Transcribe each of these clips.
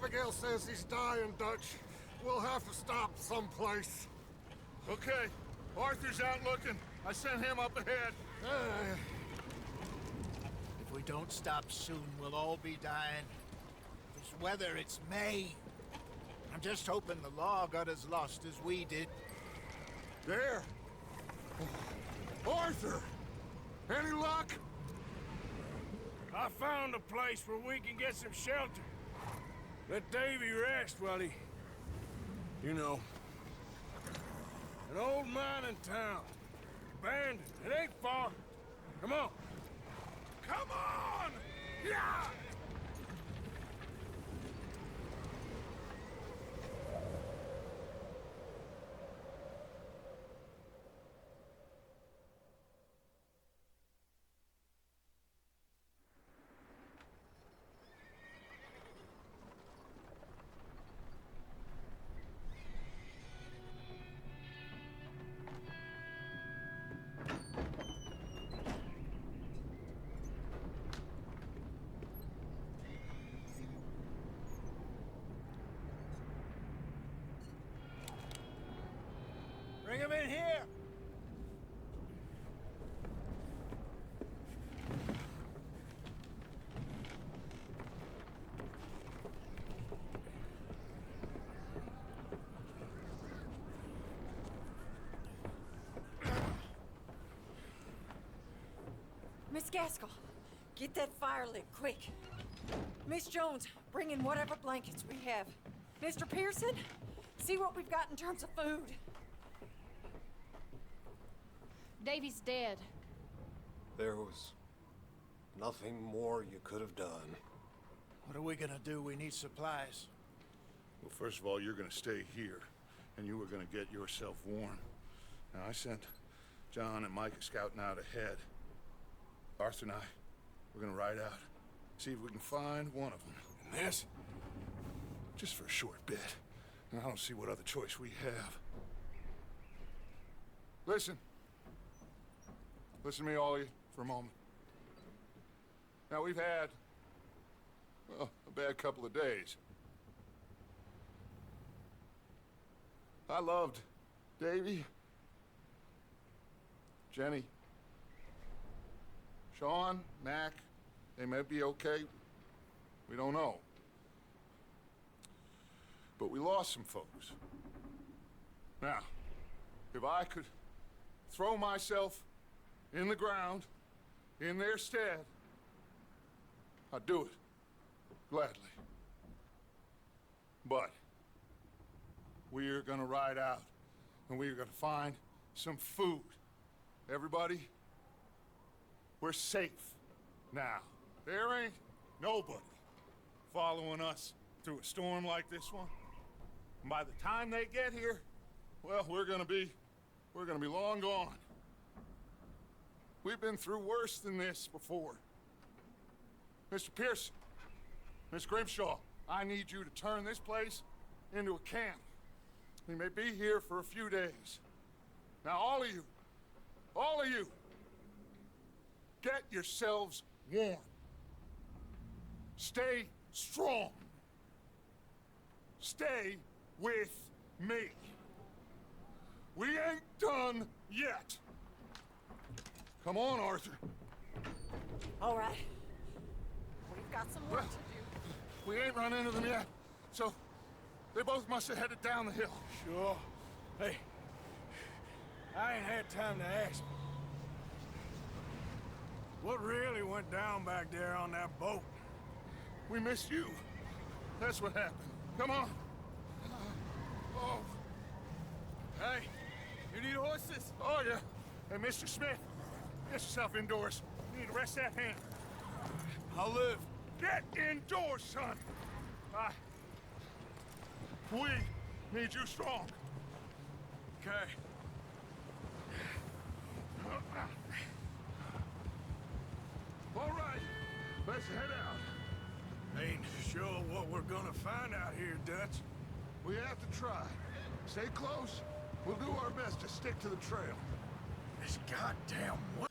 Abigail says he's dying, Dutch. We'll have to stop someplace. Okay. Arthur's out looking. I sent him up ahead. If we don't stop soon, we'll all be dying. This weather, it's May. I'm just hoping the law got as lost as we did. There! Arthur! Any luck? I found a place where we can get some shelter. Let Davy rest while he... You know. An old mining town. Abandoned. It ain't far. Come on. Come on! Yeah! Bring him in here! Miss Gaskell, get that fire lit, quick. Miss Jones, bring in whatever blankets we have. Mr. Pearson, see what we've got in terms of food. Davy's dead. There was nothing more you could have done. What are we gonna do? We need supplies. Well, first of all, you're gonna stay here, and you were gonna get yourself warm. Now, I sent John and Micah scouting out ahead. Arthur and I, we're gonna ride out, see if we can find one of them. And this, just for a short bit. And I don't see what other choice we have. Listen. Listen to me, all of you, for a moment. Now, we've had, well, a bad couple of days. I loved Davy, Jenny, Sean, Mac. They may be okay. We don't know. But we lost some folks. Now, if I could throw myself in the ground, in their stead, I'd do it, gladly. But we are gonna ride out, and we are gonna find some food. Everybody, we're safe now. There ain't nobody following us through a storm like this one. And by the time they get here, well, we're gonna be long gone. We've been through worse than this before. Mr. Pearson, Miss Grimshaw, I need you to turn this place into a camp. We may be here for a few days. Now, all of you, get yourselves warm. Stay strong. Stay with me. We ain't done yet. Come on, Arthur. All right. We've got some work to do. We ain't run into them yet, so they both must have headed down the hill. Sure. Hey, I ain't had time to ask. What really went down back there on that boat? We missed you. That's what happened. Come on. Oh. Hey, you need horses? Oh, yeah. Hey, Mr. Smith, get yourself indoors. You need to rest that hand. I'll live. Get indoors, son. We need you strong. Okay. All right, let's head out. Ain't sure what we're gonna find out here, Dutch. We have to try. Stay close. We'll do our best to stick to the trail. This goddamn what?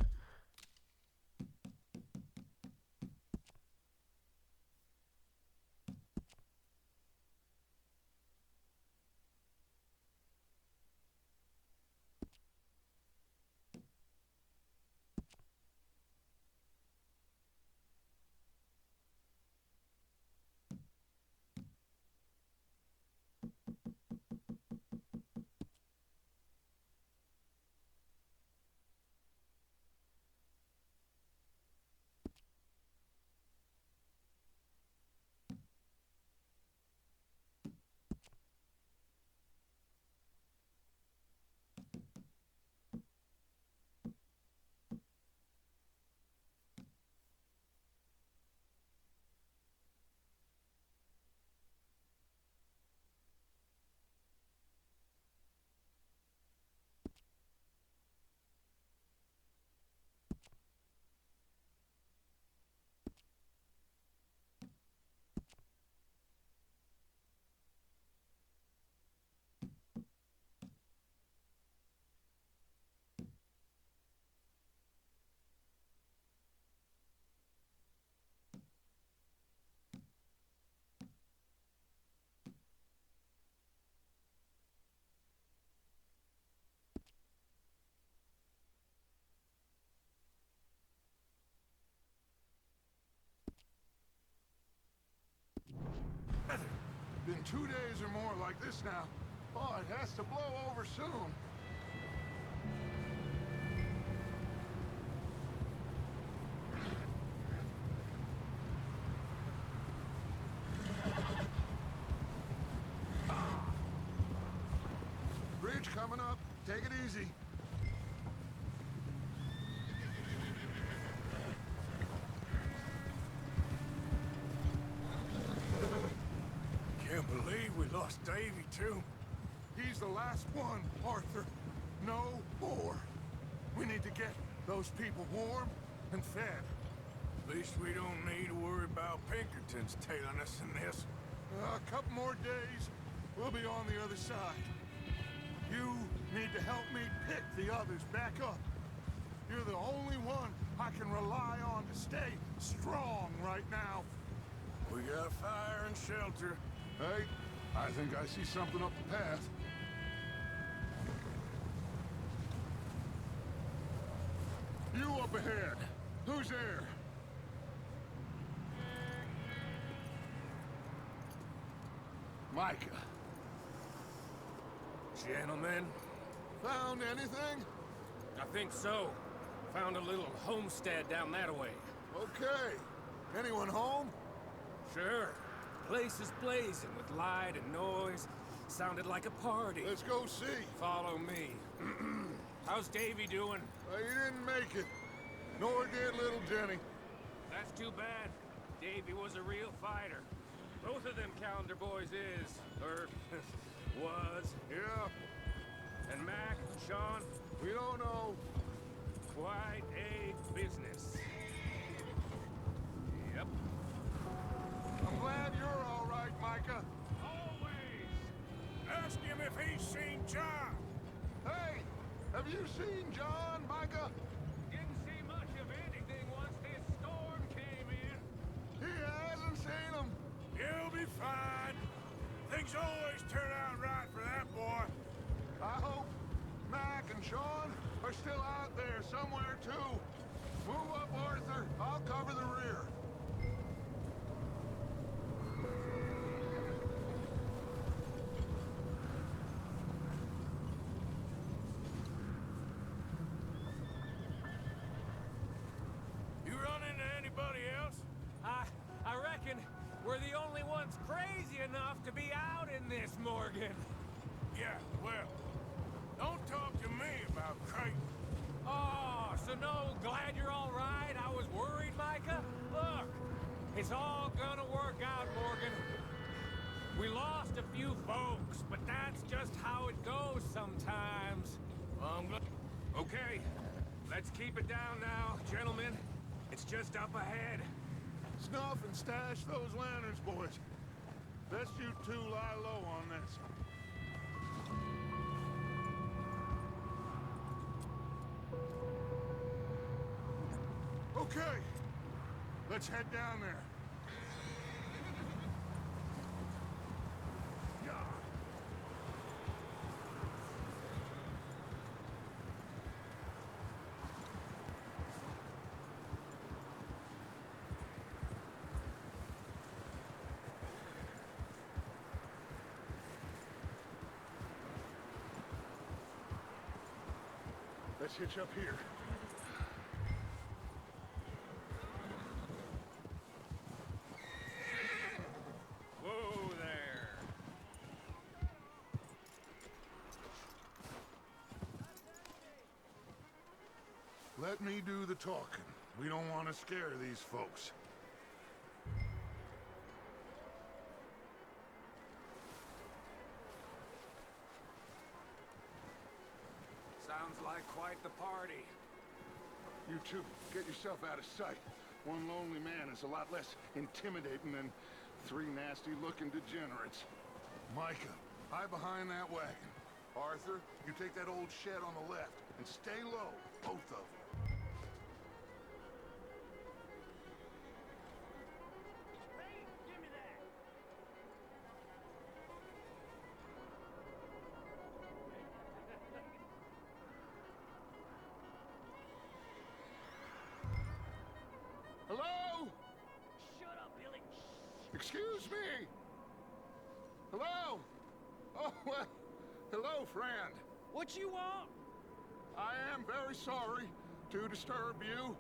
2 days or more like this now. Oh, it has to blow over soon. Bridge coming up. Take it easy. Can't believe we lost Davy, too. He's the last one, Arthur. No more. We need to get those people warm and fed. At least we don't need to worry about Pinkertons tailing us in this. A couple more days, we'll be on the other side. You need to help me pick the others back up. You're the only one I can rely on to stay strong right now. We got fire and shelter. Hey, I think I see something up the path. You up ahead. Who's there? Micah. Gentlemen, Found anything? I think so. Found a little homestead down that way. Okay. Anyone home? Sure. Place is blazing with light and noise. Sounded like a party. Let's go see. Follow me. How's Davy doing? He didn't make it. Nor did little Jenny. That's too bad. Davy was a real fighter. Both of them Calendar boys is, or was. Yeah, And Mac, Sean, we don't know. quite a business. Yep. I'm glad you're all right, Micah. Always. Ask him if he's seen John. Hey, have you seen John, Micah? Didn't see much of anything once this storm came in. He hasn't seen him. You'll be fine. Things always turn out right for that boy. I hope Mac and Sean are still out there somewhere, too. Move up, Arthur. I'll cover the rear. You run into anybody else? I reckon we're the only ones crazy enough to be out in this, Morgan. Yeah, well, don't talk to me about Creighton. Oh, so no, glad you're all right. I was worried, Micah. Look, it's all gonna work out, Morgan. We lost a few folks, but that's just how it goes sometimes. Okay, let's keep it down now, gentlemen. It's just up ahead. Snuff and stash those lanterns, boys. Best you two lie low on this. Okay, let's head down there. Yeah. Let's hitch up here. Whoa there. Let me do the talking. We don't want to scare these folks. Sounds like quite the party. You two, get yourself out of sight. One lonely man is a lot less intimidating than three nasty-looking degenerates. Micah, hide behind that wagon. Arthur, you take that old shed on the left, and stay low, both of you. Hello? Shut up, Billy. Excuse me? Hello? Oh, well, hello, friend. What you want? I am very sorry to disturb you.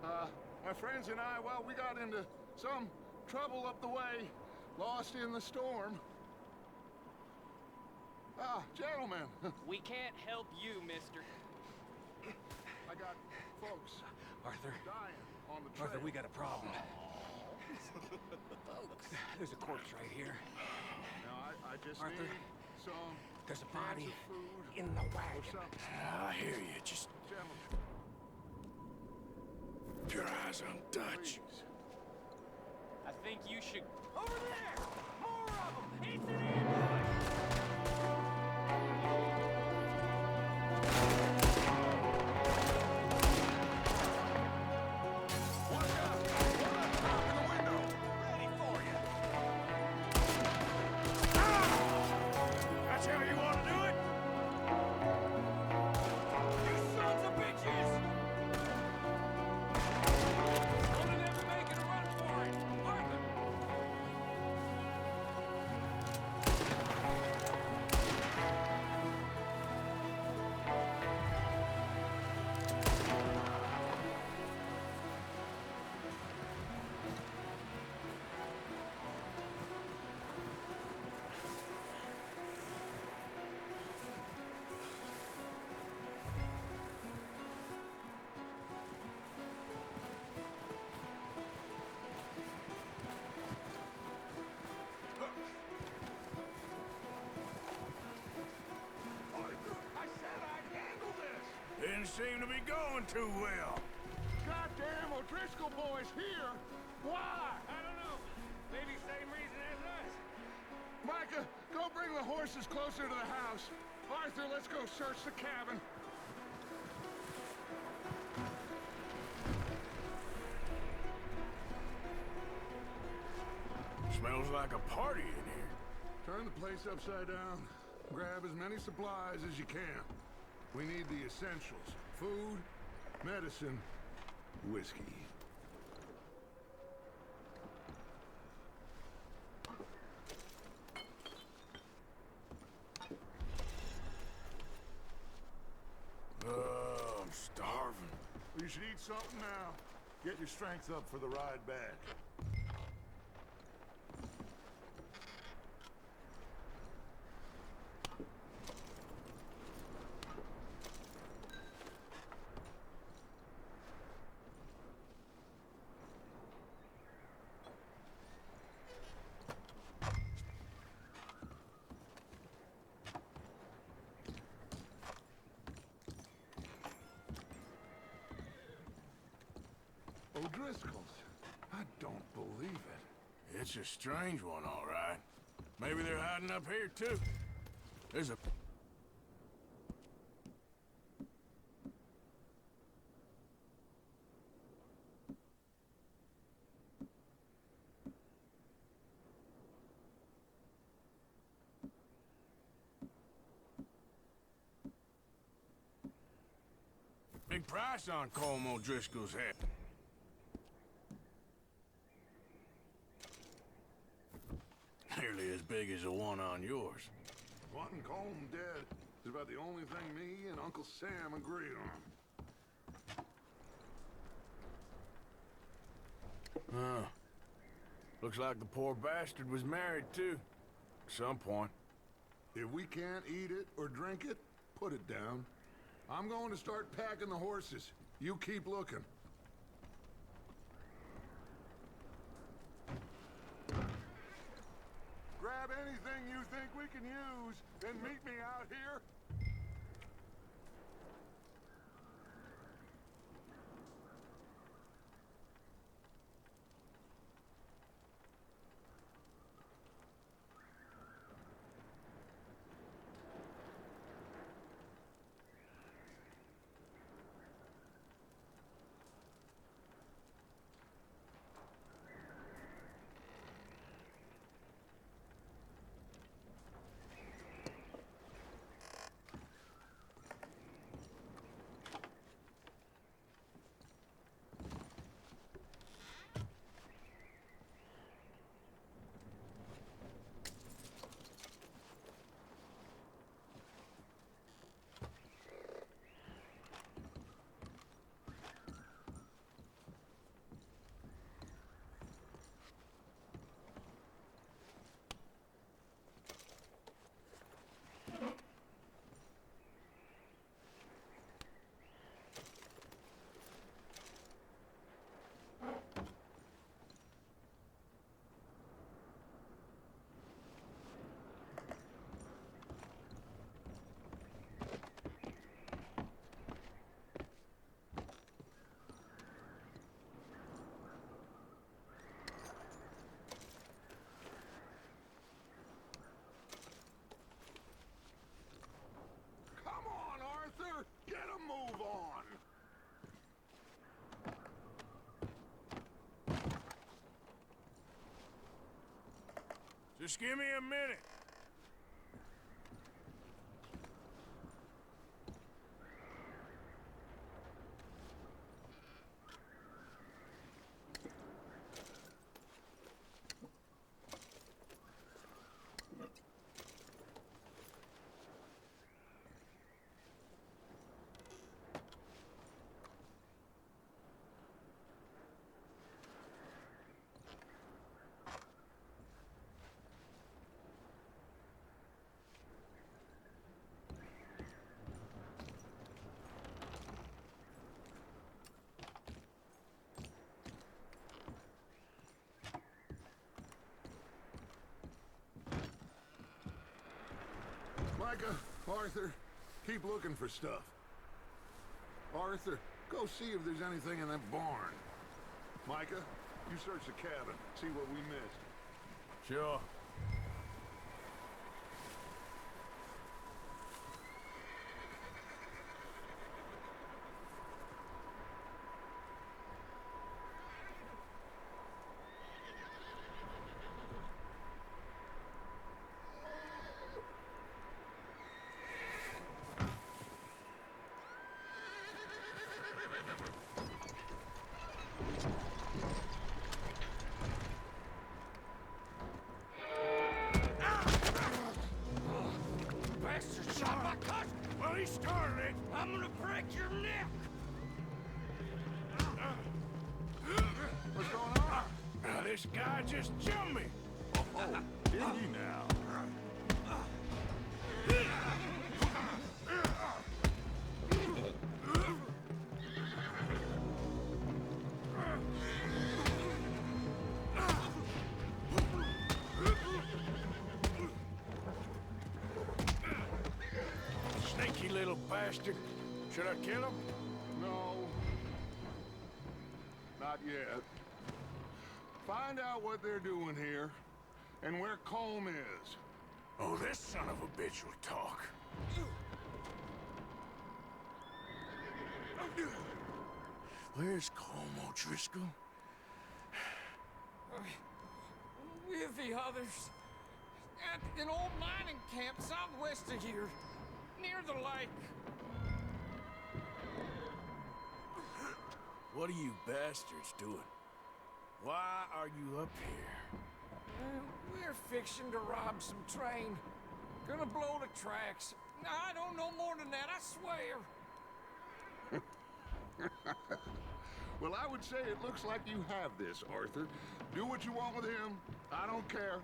My friends and I, well, we got into some trouble up the way, lost in the storm. Ah, gentlemen. We can't help you, mister. I got folks Arthur. dying on the trail. Arthur, we got a problem. There's a corpse right here. Now, I just Arthur, need some there's a cans body of food in the or wagon. something. I hear you. Just Gentlemen, keep your eyes on Dutch. please. I think you should... Over there! More of them! It's an ambush! Watch out! One up top in the window! Ready for you. That's how you want to do it? You sons of bitches! One of them are making a run for it! Arthur! I said I'd handle this! Didn't seem to be going too well. Goddamn O'Driscoll boys here! Why? I don't know. Maybe same reason as us. Micah, go bring the horses closer to the house. Arthur, let's go search the cabin. Smells like a party in here. Turn the place upside down. Grab as many supplies as you can. We need the essentials. Food, medicine, whiskey. Oh, I'm starving. You should eat something now. Get your strength up for the ride back. O'Driscoll's. I don't believe it. It's a strange one, all right. Maybe they're hiding up here, too. There's a... big price on Colm O'Driscoll's head. Nearly as big as the one on yours. Wanting Colm dead is about the only thing me and Uncle Sam agree on. Huh. Looks like the poor bastard was married, too. At some point. If we can't eat it or drink it, put it down. I'm going to start packing the horses. You keep looking. Grab anything you think we can use, and meet me out here. Just give me a minute. Micah, Arthur, keep looking for stuff. Arthur, go see if there's anything in that barn. Micah, you search the cabin, see what we missed. Sure. Bastard shot my cousin! Well, he started it! I'm gonna break your neck! What's going on? Now, this guy just jumped me! Oh, did he now? Sneaky little bastard. Should I kill him? No. Not yet. Find out what they're doing here, and where Colm is. Oh, this son of a bitch will talk. Where's Colm O'Driscoll? With the others. At an old mining camp southwest of here. Near the lake. What are you bastards doing? Why are you up here? We're fixing to rob some train. Gonna blow the tracks. I don't know more than that, I swear. Well, I would say it looks like you have this, Arthur. Do what you want with him. I don't care.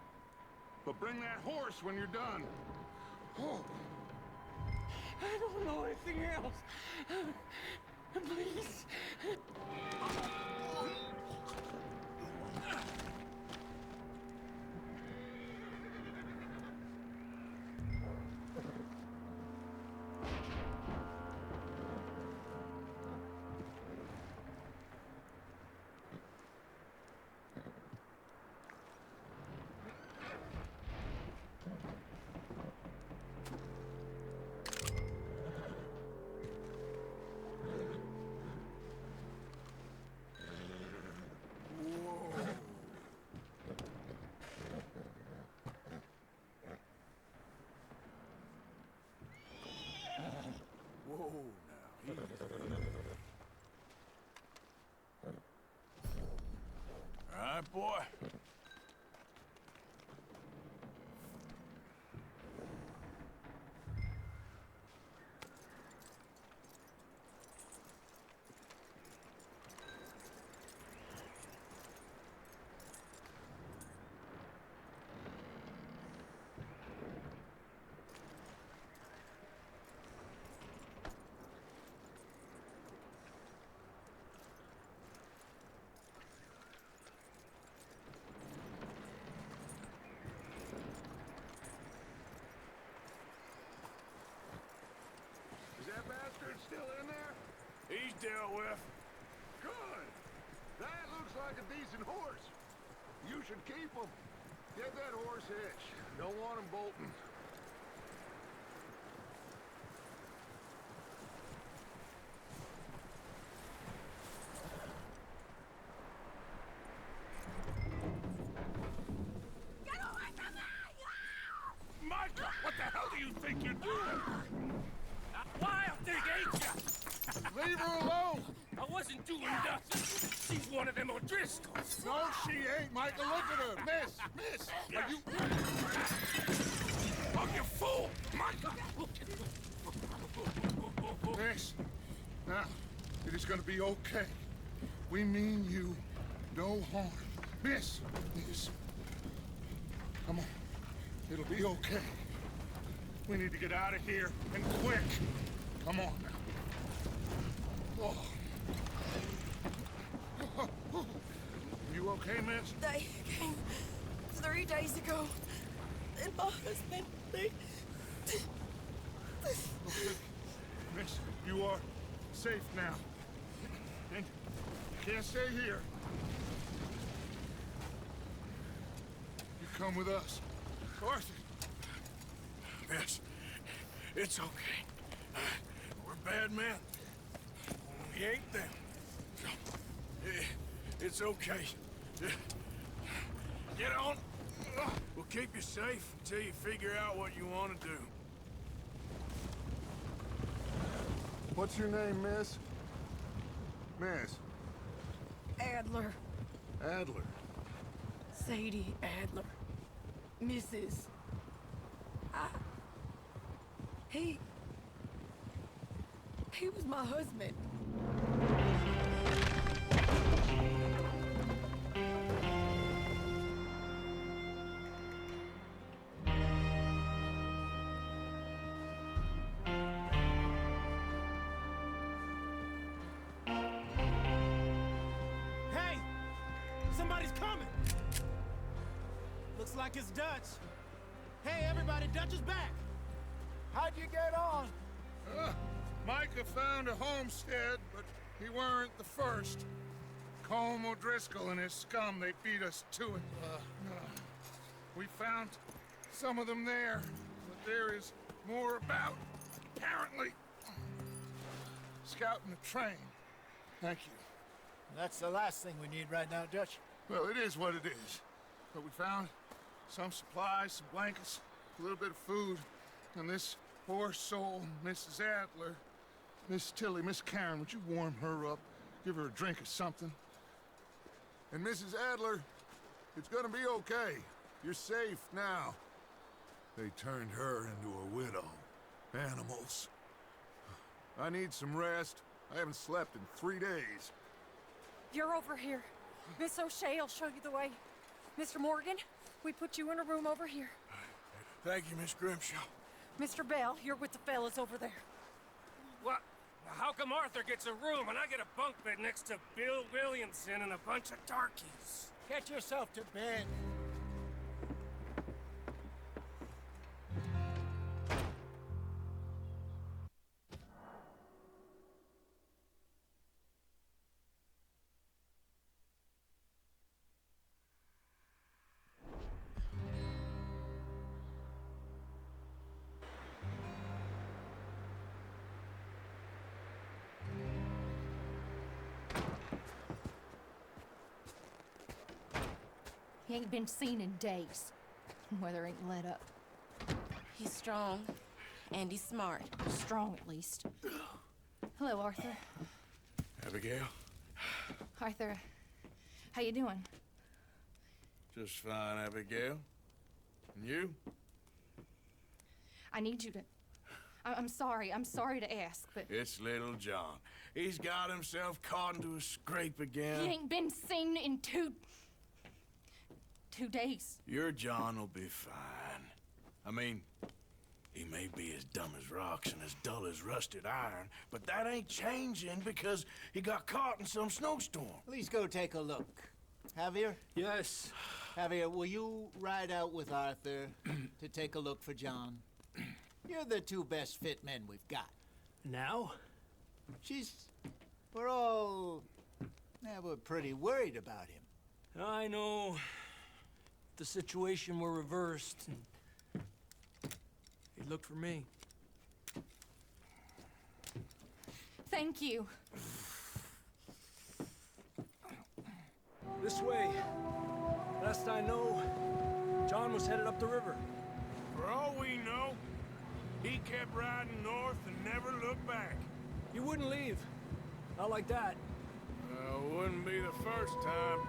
But bring that horse when you're done. Oh. I don't know anything else. Please. Whoa, now. All right, boy. Is that bastard still in there? He's dealt with. Good. That looks like a decent horse. You should keep him. Get that horse hitched. Don't want him bolting. Get away from me! doing nothing. She's one of them O'Driscolls. No, she ain't, Michael. Look at her. Miss, are you... Oh, you fool! Michael! Miss, now, it is gonna be okay. We mean you no harm. Miss, come on. It'll be okay. We need to get out of here, and quick. Come on now. Oh. You okay, miss? They came 3 days ago. And my husband, they... Okay. Miss, you are safe now. And you can't stay here. You come with us. Arthur. Miss, it's okay. We're bad men. We ain't them. It's okay. Get on. We'll keep you safe until you figure out what you want to do. What's your name, miss? Miss. Adler. Adler. Sadie Adler. Mrs. He was my husband. Hey! Somebody's coming! Looks like it's Dutch. Hey, everybody, Dutch is back! How'd you get on? Micah found a homestead, but he weren't the first. Colm O'Driscoll and his scum, they beat us to it. We found some of them there, but there is more about, apparently. Scouting the train. Thank you. That's the last thing we need right now, Dutch. Well, it is what it is. But we found some supplies, some blankets, a little bit of food, and this poor soul, Mrs. Adler, Miss Tilly, Miss Karen, would you warm her up? Give her a drink or something? And Mrs. Adler, it's gonna be okay. You're safe now. They turned her into a widow. Animals. I need some rest. I haven't slept in 3 days. You're over here. Miss O'Shea will show you the way. Mr. Morgan, we put you in a room over here. Thank you, Miss Grimshaw. Mr. Bell, you're with the fellas over there. What? How come Arthur gets a room and I get a bunk bed next to Bill Williamson and a bunch of darkies? Get yourself to bed. He ain't been seen in days. Weather ain't let up. He's strong, and he's smart. Strong, at least. Hello, Arthur. Abigail? Arthur, how you doing? Just fine, Abigail. And you? I need you to... I'm sorry to ask, but... It's little John. He's got himself caught into a scrape again. He ain't been seen in two days. Your John will be fine. I mean, he may be as dumb as rocks and as dull as rusted iron, but that ain't changing because he got caught in some snowstorm. Please go take a look. Javier? Yes. Javier, will you ride out with Arthur to take a look for John? You're the two best fit men we've got. Now? We're pretty worried about him. I know. The situation were reversed. He looked for me. Thank you. This way. Last I know, John was headed up the river. For all we know, he kept riding north and never looked back. He wouldn't leave. Not like that. Wouldn't be the first time.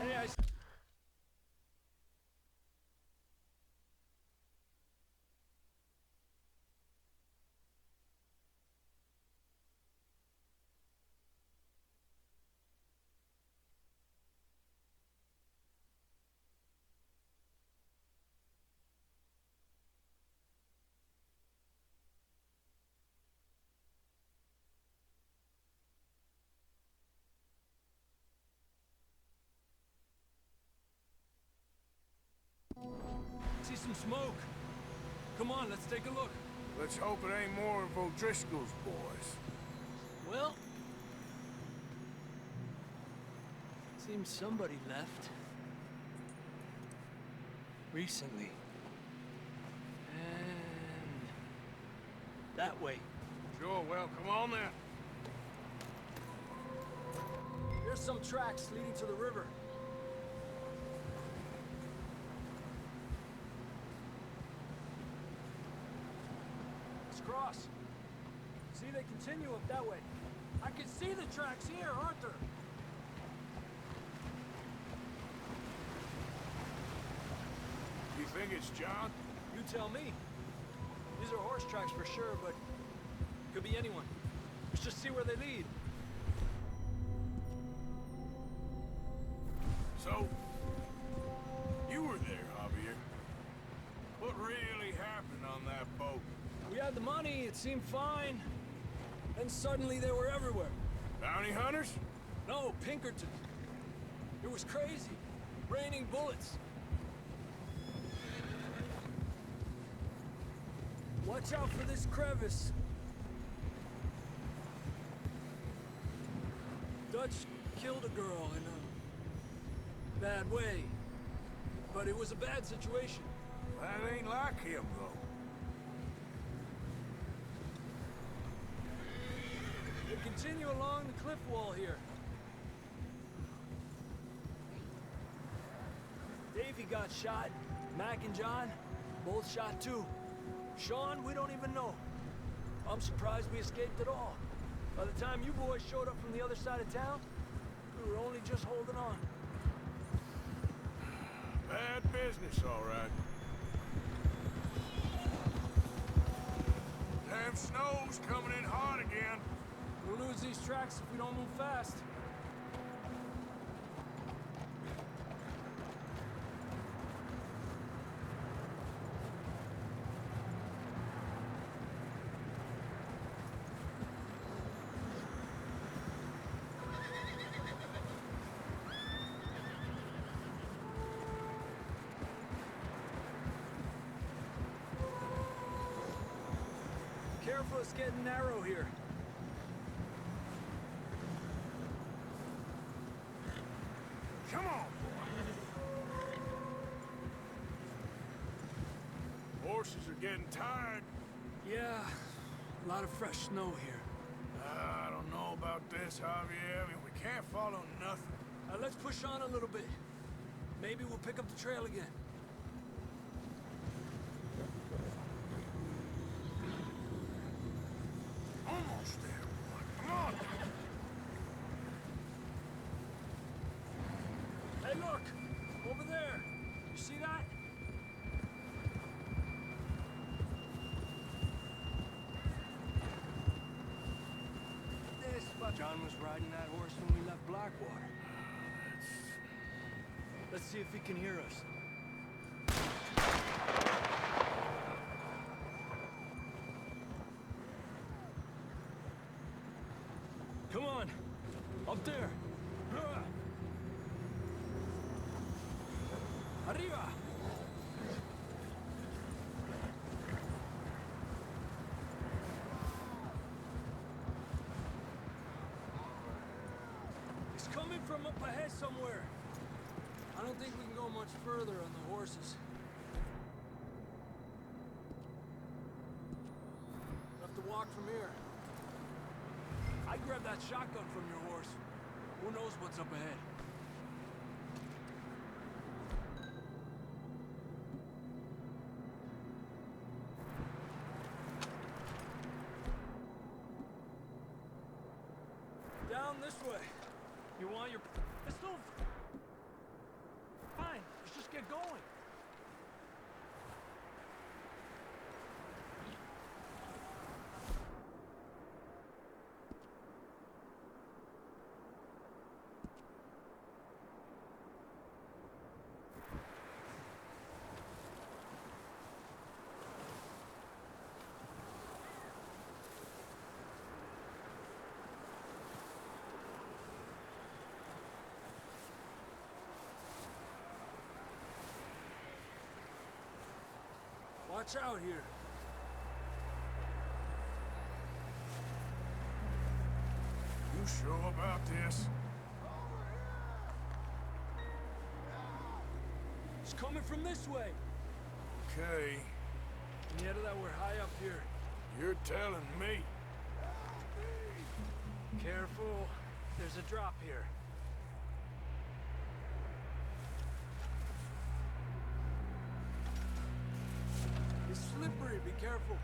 Hey, I... See some smoke. Come on, let's take a look. Let's hope it ain't more of O'Driscoll's boys. Well... seems somebody left. Recently. And... that way. Sure, well, come on then. There's some tracks leading to the river. Let's cross. See, they continue up that way. I can see the tracks here, Arthur. You think it's John? You tell me. These are horse tracks for sure, but could be anyone. Let's just see where they lead. So, you were there, Javier. What really happened on that boat? We had the money, it seemed fine. Then suddenly they were everywhere. Bounty hunters? No, Pinkerton. It was crazy. Raining bullets. Watch out for this crevice. Dutch killed a girl in a bad way. But it was a bad situation. That ain't like him, though. They continue along the cliff wall here. Davey got shot. Mac and John, both shot too. Sean, we don't even know. I'm surprised we escaped at all. By the time you boys showed up from the other side of town, we were only just holding on. Bad business, all right. Damn snow's coming in hard again. We'll lose these tracks if we don't move fast. Careful, it's getting narrow here. Come on, boy. Horses are getting tired. Yeah, a lot of fresh snow here. I don't know about this, Javier. I mean, we can't follow nothing. Let's push on a little bit. Maybe we'll pick up the trail again. Almost there, boy. Come on. Hey, look! Over there! You see that? This fuck. John was riding that horse when we left Blackwater. Let's see if he can hear us. Come on! Up there! Arriba! He's coming from up ahead somewhere. I don't think we can go much further on the horses. We'll have to walk from here. I grabbed that shotgun from your horse. Who knows what's up ahead? Down this way. You want your pistol? Fine, let's just get going. Watch out here. You sure about this? It's coming from this way. Okay, Any idea that we're high up here? you're telling me. Careful. There's a drop here. It's slippery. Be careful.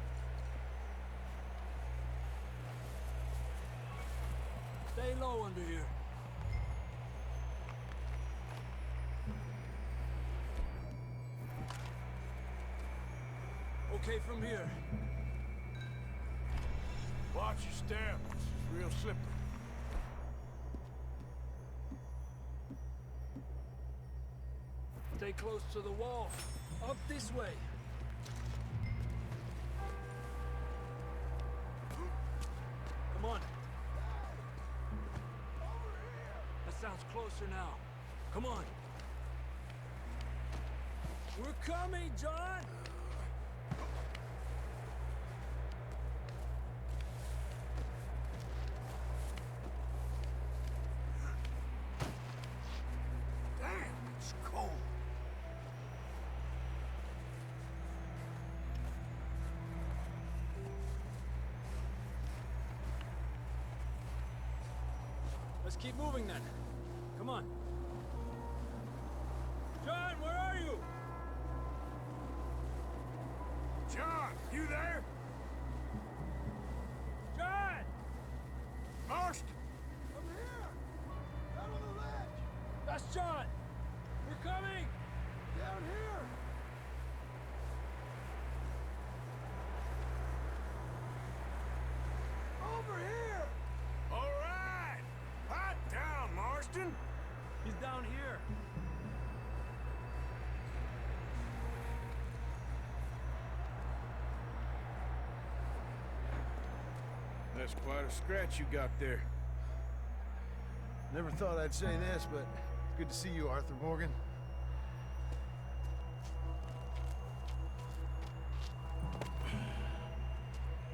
Stay low under here. Okay from here. Watch your step. This is real slippery. Stay close to the wall. Up this way. Come on. That sounds closer now. Come on. We're coming, John! Damn, it's cold. Let's keep moving then. Come on. John, where are you? John, you there? John! Marston! Over here! Down on the ledge! That's John! We're coming! Down here! Over here! All right! Pipe down, Marston! He's down here. That's quite a scratch you got there. Never thought I'd say this, but it's good to see you, Arthur Morgan.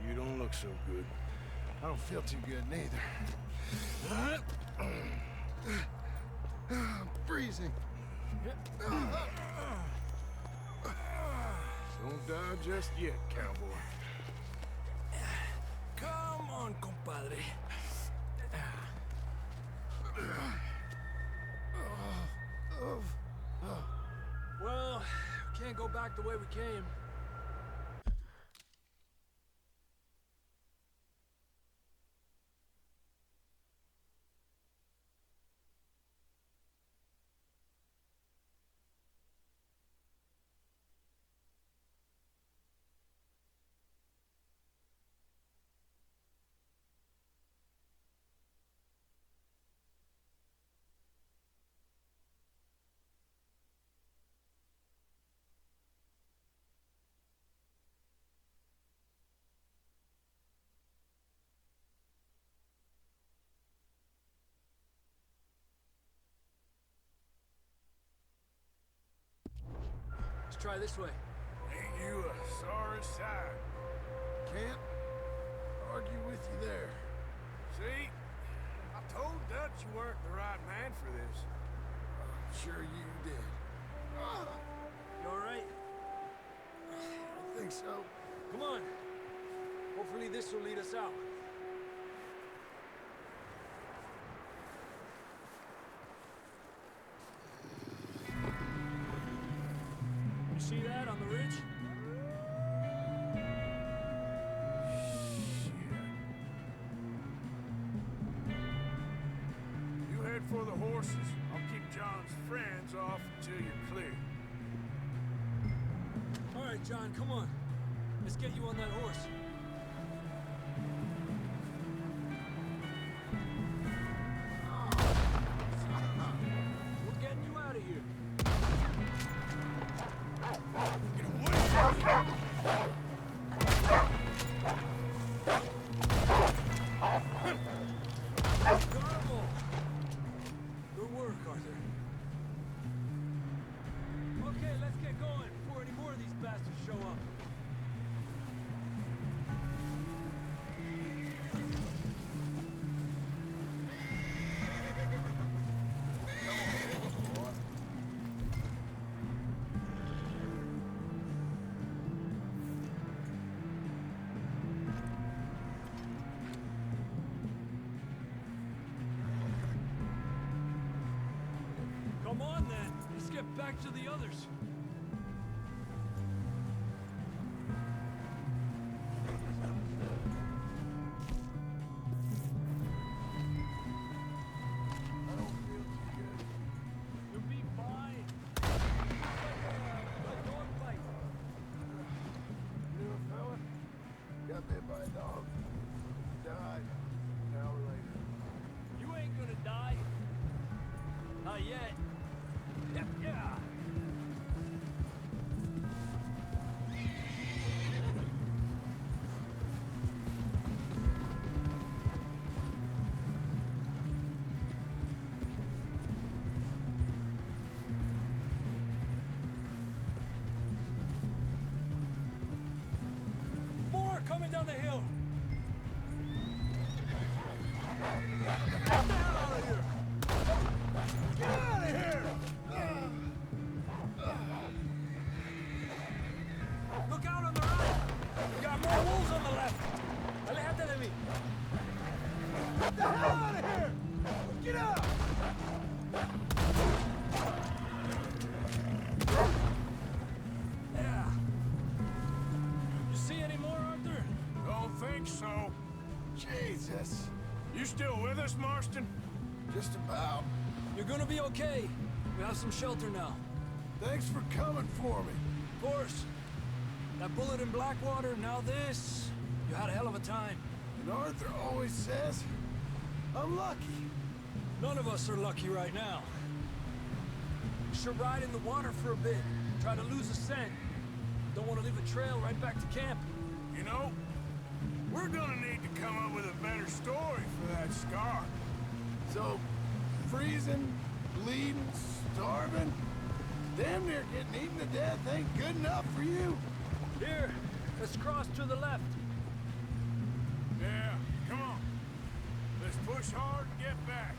You don't look so good. I don't feel too good, neither. I'm freezing. Don't die just yet, cowboy. Come on, compadre. Well, we can't go back the way we came. Let's try this way. Ain't you a sorry sight? Can't argue with you there. See? I told Dutch you weren't the right man for this. I'm sure you did. You all right? I think so. Come on. Hopefully this will lead us out. You see that on the ridge? You head for the horses. I'll keep John's friends off until you're clear. All right, John, come on. Let's get you on that horse. We're getting you out of here. Garble! Good work, Arthur. Okay, let's get going before any more of these bastards show up. Come on, then. Let's get back to the others. I don't feel too good. You'll be fine. It's like a dog fight. You know a fella? Got bit by a dog. Died. An hour later. You ain't gonna die. Not yet. Yep, yeah. More coming down the hill. Get the hell out of here! Get out of here! Look out on the right! We got more wolves on the left! Aléjate de mí! Get the hell out of here! Jesus! You still with us, Marston? Just about. You're gonna be okay. We have some shelter now. Thanks for coming for me. Of course. That bullet in Blackwater, now this. You had a hell of a time. And Arthur always says, I'm lucky. None of us are lucky right now. We should ride in the water for a bit. Try to lose a scent. Don't want to leave a trail right back to camp. You know, we're gonna need to come up with a better story for that scar. So, freezing, bleeding, starving, damn near getting eaten to death ain't good enough for you? Here, let's cross to the left. Yeah, come on. Let's push hard and get back.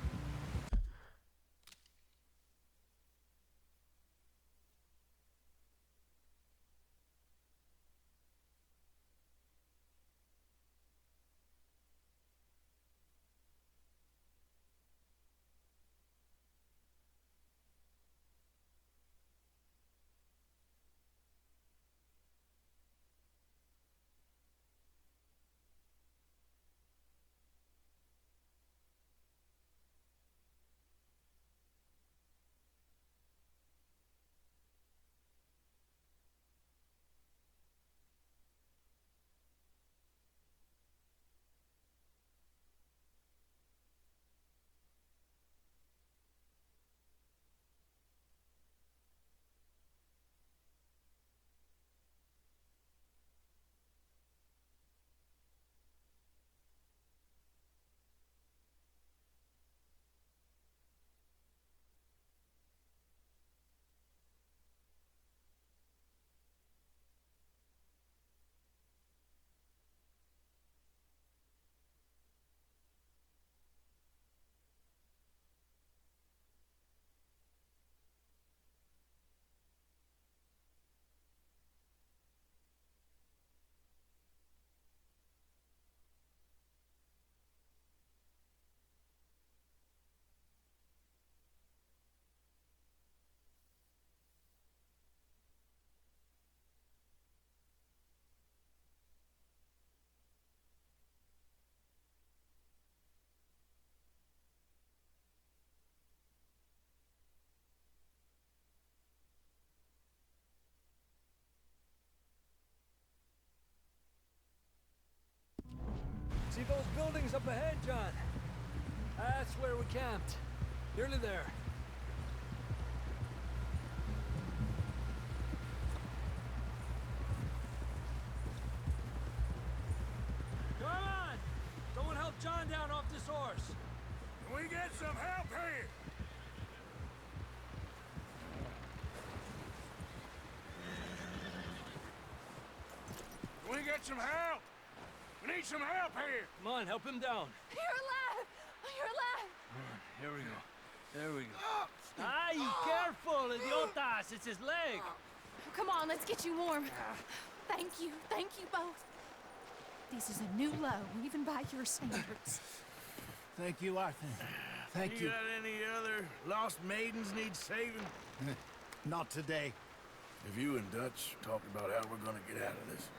See those buildings up ahead, John? That's where we camped. Nearly there. Come on! Someone help John down off this horse. Can we get some help here? Can we get some help? We need some help here! Come on, help him down. You're alive! You're alive! Here we go. There we go. Ay, careful, idiotas! It's his leg! Come on, let's get you warm. Thank you both. This is a new low, even by your standards. Thank you, Arthur. Thank you. You got any other lost maidens need saving? Not today. Have you and Dutch talked about how we're gonna get out of this?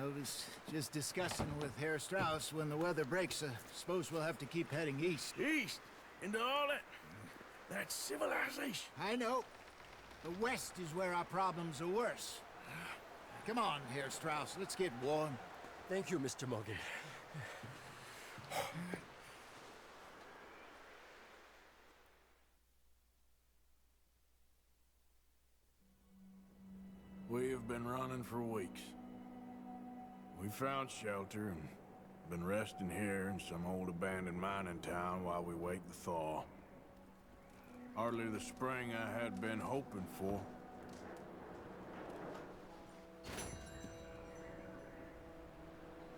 I was just discussing with Herr Strauss when the weather breaks. Suppose we'll have to keep heading east. East? Into all that... That's civilization. I know. The west is where our problems are worse. Come on, Herr Strauss, let's get warm. Thank you, Mr. Morgan. We have been running for weeks. We found shelter and been resting here in some old abandoned mining town while we wait the thaw. Hardly the spring I had been hoping for.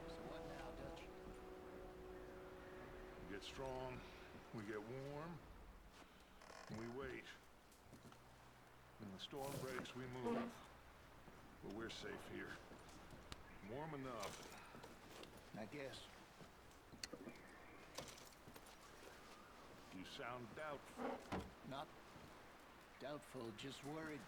So what now, Dutch? We get strong, we get warm, and we wait. When the storm breaks, we move. But we're safe here. Warm enough. I guess. You sound doubtful. Not doubtful, just worried.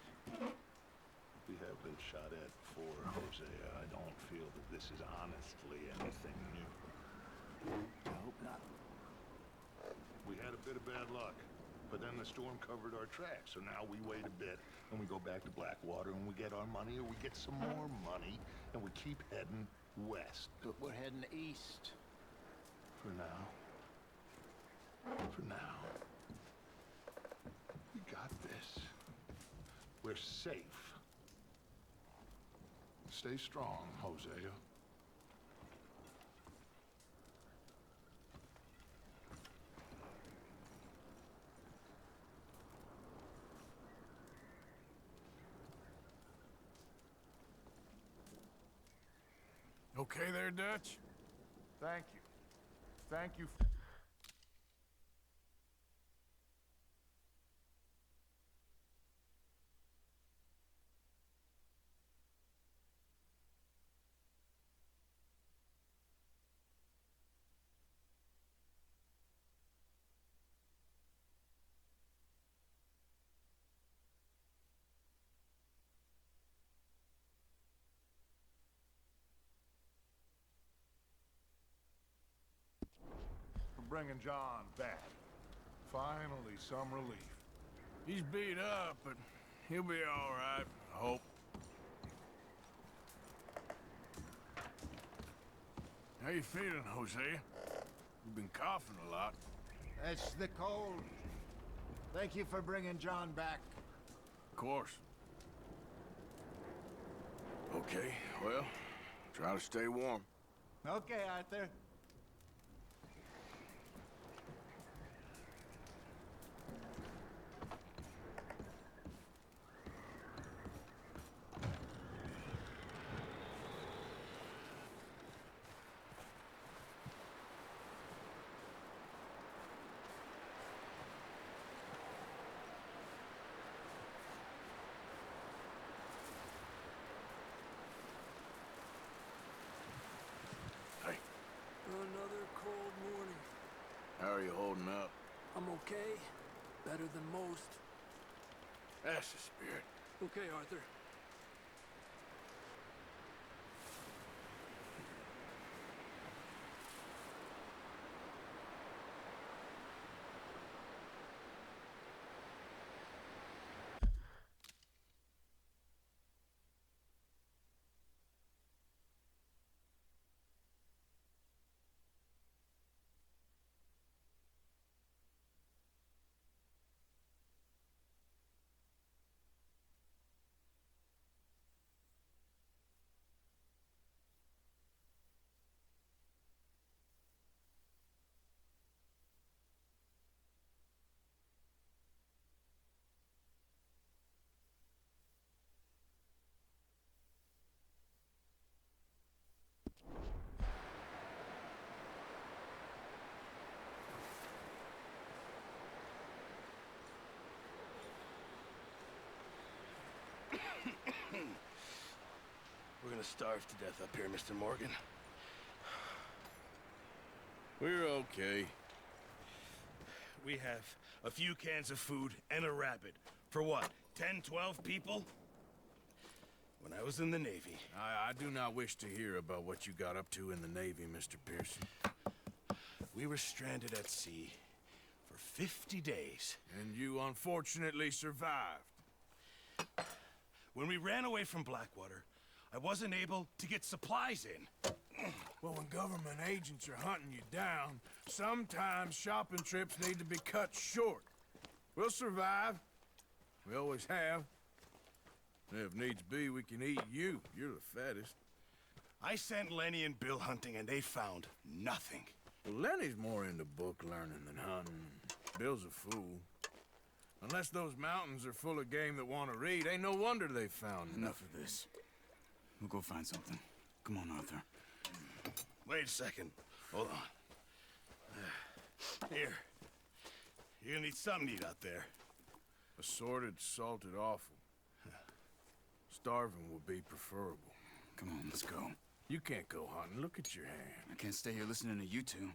We have been shot at before, Hosea. I don't feel that this is honestly anything new. bad luck. But then the storm covered our tracks, so now we wait a bit, and we go back to Blackwater, and we get our money, or we get some more money, and we keep heading west. But we're heading east. For now. For now. We got this. We're safe. Stay strong, Hosea. Okay there, Dutch? Thank you. Thank you. For bringing John back. Finally, some relief. He's beat up, but he'll be all right, I hope. How you feeling, Hosea? You've been coughing a lot. It's the cold. Thank you for bringing John back. Of course. Okay, well, try to stay warm. Okay, Arthur. Another cold morning. How are you holding up? I'm okay. Better than most. That's the spirit. Okay, Arthur. We're gonna starve to death up here, Mr. Morgan. We're okay. We have a few cans of food and a rabbit. For what, 10, 12 people? When I was in the Navy... I do not wish to hear about what you got up to in the Navy, Mr. Pearson. We were stranded at sea for 50 days. And you unfortunately survived. When we ran away from Blackwater, I wasn't able to get supplies in. Well, when government agents are hunting you down, sometimes shopping trips need to be cut short. We'll survive. We always have. If needs be, we can eat you. You're the fattest. I sent Lenny and Bill hunting, and they found nothing. Well, Lenny's more into book learning than hunting. Bill's a fool. Unless those mountains are full of game that want to read, ain't no wonder they found Enough of this. We'll go find something. Come on, Arthur. Wait a second. Hold on. Here. You're gonna need something to eat out there. Assorted, salted offal. Starving will be preferable. Come on, let's go. You can't go hunting. Look at your hand. I can't stay here listening to you two.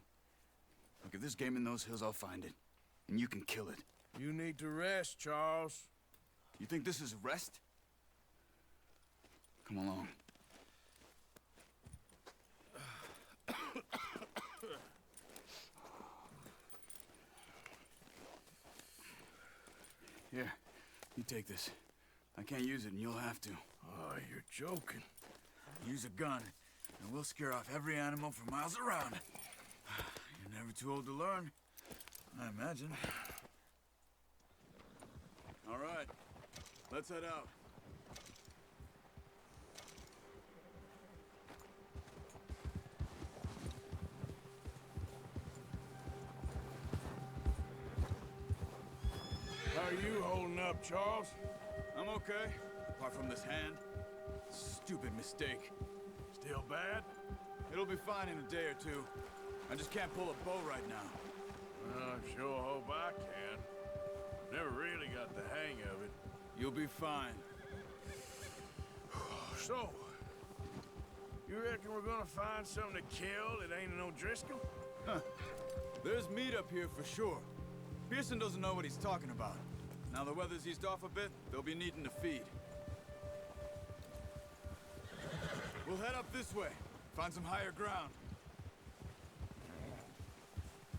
Look, if there's game in those hills, I'll find it. And you can kill it. You need to rest, Charles. You think this is rest? Come along. Here, you take this. I can't use it, and you'll have to. Oh, you're joking. Use a gun, and we'll scare off every animal for miles around. You're never too old to learn, I imagine. All right, let's head out. How are you holding up, Charles? I'm okay, apart from this hand. Stupid mistake. Still bad? It'll be fine in a day or two. I just can't pull a bow right now. I sure hope I can. Never really got the hang of it. You'll be fine. So, you reckon we're gonna find something to kill that ain't no Driscoll? Huh. There's meat up here for sure. Pearson doesn't know what he's talking about. Now the weather's eased off a bit, they'll be needing to feed. We'll head up this way, find some higher ground.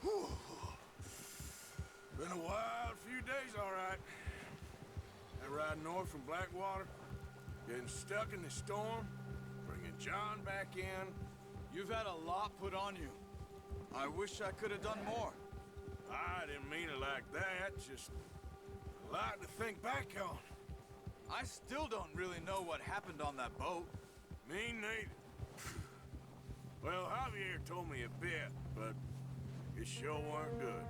Whew. Been a wild few days, all right. That ride north from Blackwater, getting stuck in the storm, bringing John back in. You've had a lot put on you. I wish I could have done more. I didn't mean it like that, just a lot to think back on. I still don't really know what happened on that boat. Me neither. Well, Javier told me a bit, but it sure weren't good.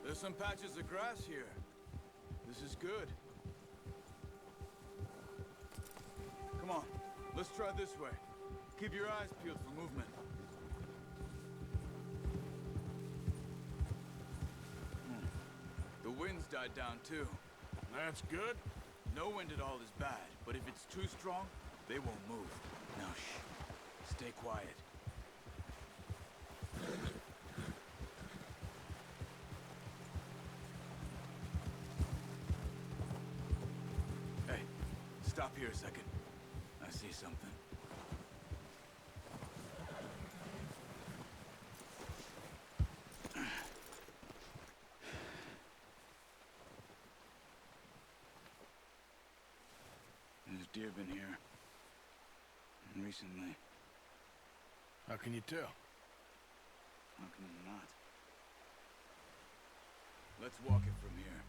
There's some patches of grass here. This is good. Come on, let's try this way. Keep your eyes peeled for movement. The wind's died down too. That's good. No wind at all is bad, but if it's too strong, they won't move. Now shh, stay quiet. Hey, stop here a second. I see something. There's deer been here. Recently. How can you tell? How can you not? Let's walk it from here.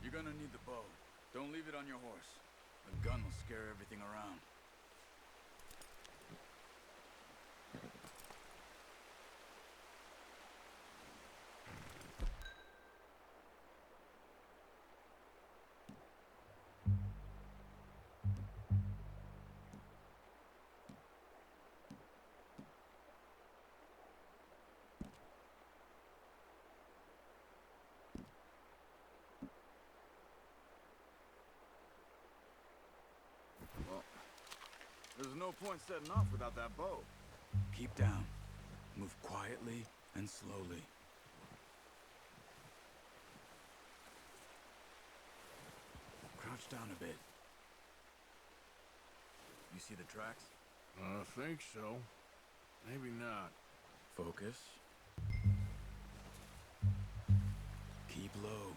You're gonna need the bow. Don't leave it on your horse. The gun will scare everything around. Well, there's no point setting off without that bow. Keep down. Move quietly and slowly. Crouch down a bit. You see the tracks? I think so. Maybe not. Focus. Keep low.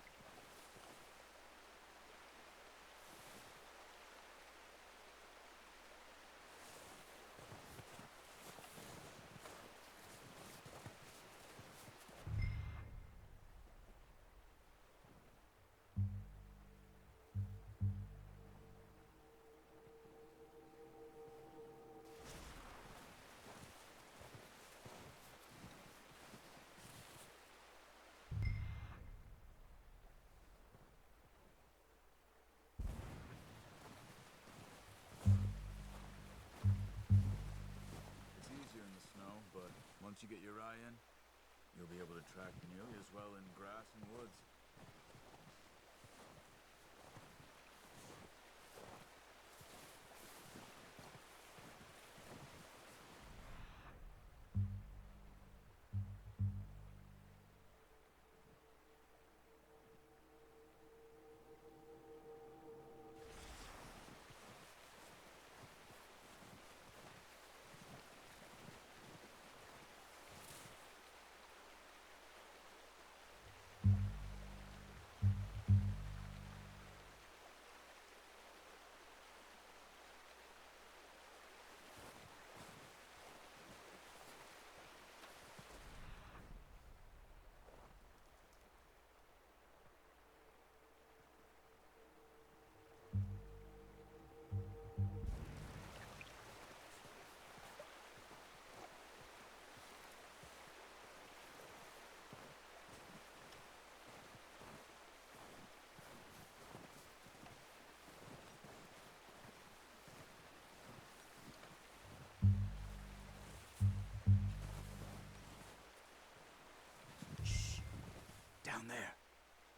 you get your eye in, you'll be able to track nearly as well in grass and woods. Down there.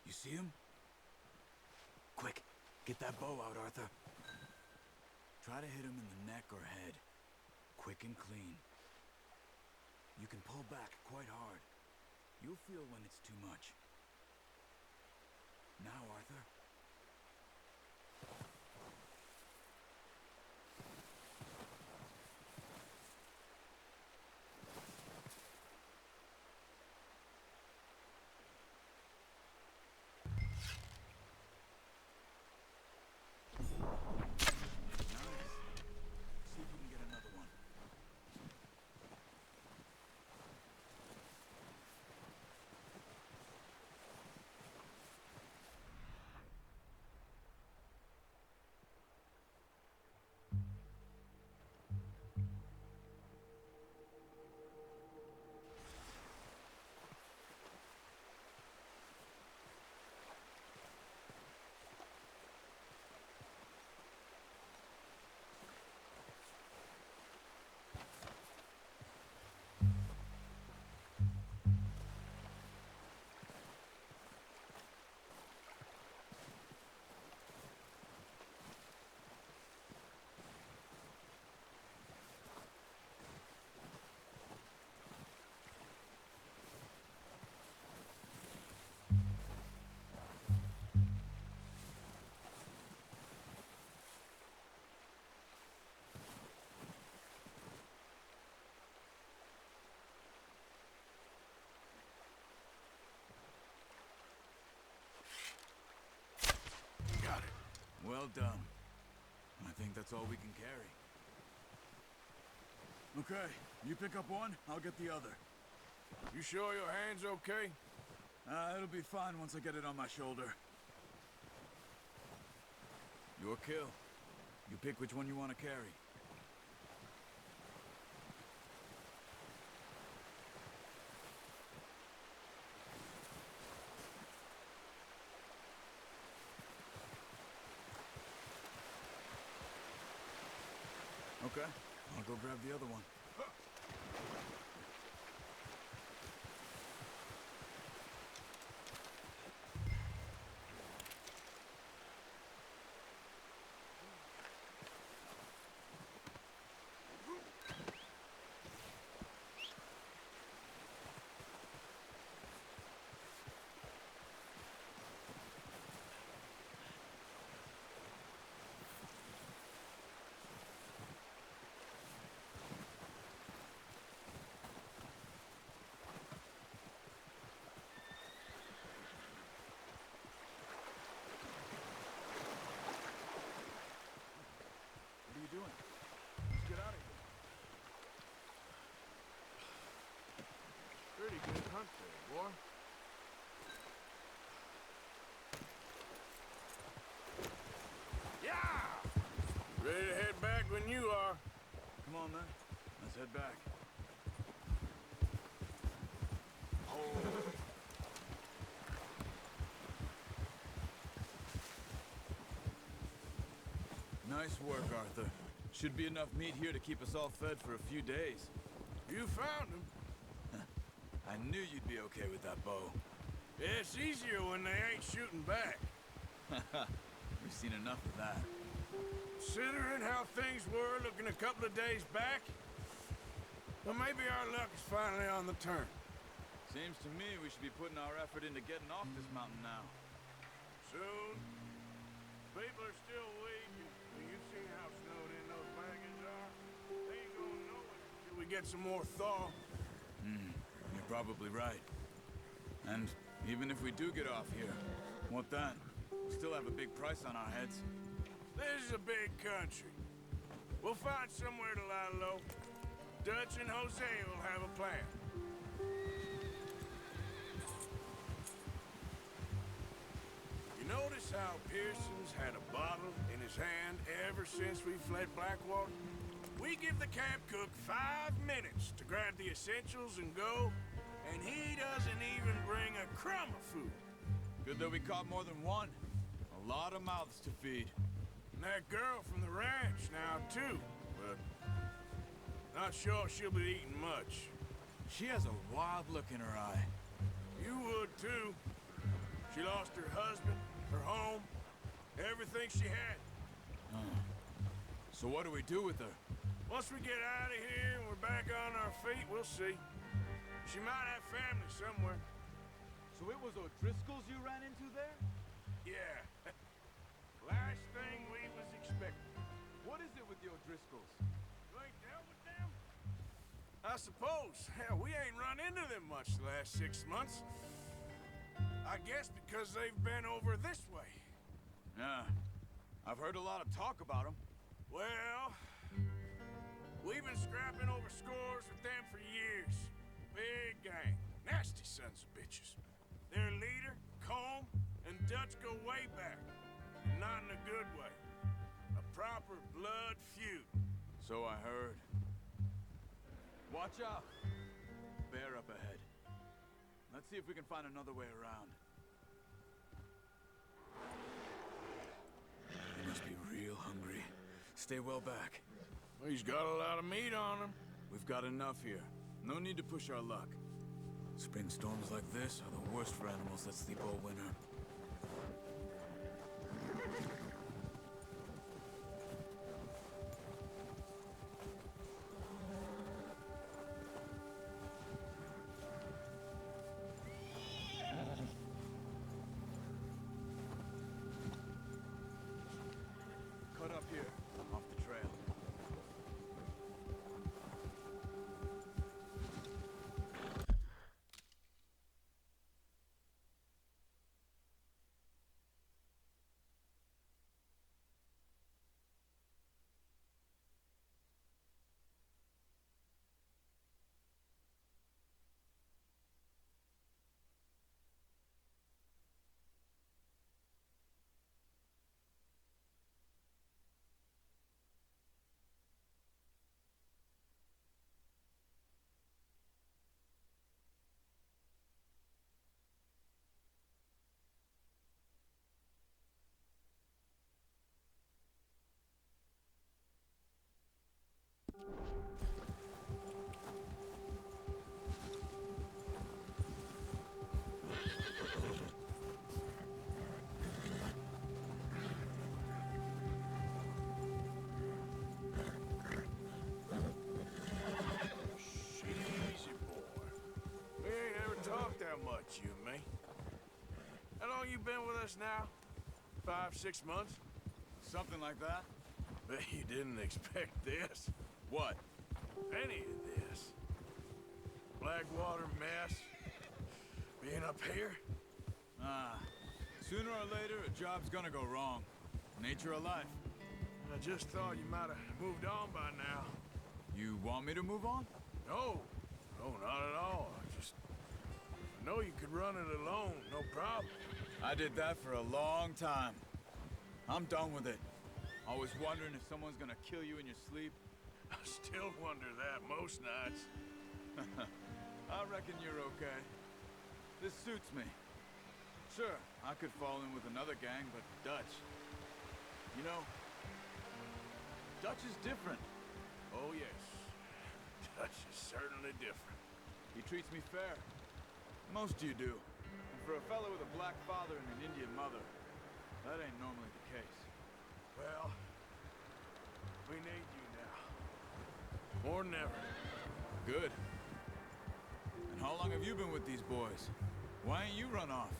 You see him? Quick, get that bow out, Arthur. Try to hit him in the neck or head. Quick and clean. You can pull back quite hard. You'll feel when it's too much. Now, Arthur. Well done. I think that's all we can carry. Okay, you pick up one, I'll get the other. You sure your hand's okay? It'll be fine once I get it on my shoulder. Your kill. You pick which one you want to carry. Okay, I'll go grab the other one. Pretty good hunt there, boy. Yeah! Ready to head back when you are. Come on, then. Let's head back. Nice work, Arthur. Should be enough meat here to keep us all fed for a few days. You found him. I knew you'd be okay with that bow. Yeah, it's easier when they ain't shooting back. We've seen enough of that. Considering how things were looking a couple of days back, well, maybe our luck is finally on the turn. Seems to me we should be putting our effort into getting off this mountain now. Soon. People are still weak, and you've seen how snowed in those wagons are. They ain't gonna know it until we get some more thaw. You're probably right. And even if we do get off here, what then? We'll still have a big price on our heads. This is a big country. We'll find somewhere to lie low. Dutch and Jose will have a plan. You notice how Pearson's had a bottle in his hand ever since we fled Blackwater? We give the camp cook 5 minutes to grab the essentials and go, and he doesn't even bring a crumb of food. Good that we caught more than one. A lot of mouths to feed. And that girl from the ranch now, too. But not sure she'll be eating much. She has a wild look in her eye. You would, too. She lost her husband, her home, everything she had. So what do we do with her? Once we get out of here and we're back on our feet, we'll see. She might have family somewhere. So it was O'Driscoll's you ran into there? Yeah. Last thing we was expecting. What is it with the O'Driscolls? You ain't dealt with them? I suppose. Hell, we ain't run into them much the last 6 months. I guess because they've been over this way. Yeah. I've heard a lot of talk about them. Well, we've been scrapping over scores with them for years. Big gang. Nasty sons of bitches. Their leader, Combe, and Dutch go way back. And not in a good way. A proper blood feud. So I heard. Watch out. Bear up ahead. Let's see if we can find another way around. They must be real hungry. Stay well back. Well, he's got a lot of meat on him. We've got enough here. No need to push our luck. Spring storms like this are the worst for animals that sleep all winter. Cut up here, off the trail. Easy, boy. We ain't ever talked that much, you and me. How long you been with us now? 5, 6 months? Something like that? Bet you didn't expect this. What? Any of this. Blackwater mess. Being up here. Sooner or later, a job's gonna go wrong. Nature of life. I just thought you might have moved on by now. You want me to move on? No. No, not at all. I know you could run it alone, no problem. I did that for a long time. I'm done with it. Always wondering if someone's gonna kill you in your sleep. I still wonder that most nights. I reckon you're okay. This suits me. Sure, I could fall in with another gang, but Dutch... You know, Dutch is different. Oh, yes. Dutch is certainly different. He treats me fair. Most of you do. And for a fellow with a black father and an Indian mother, that ain't normally the case. Well, we need you now. More than ever. Good. And how long have you been with these boys? Why ain't you run off?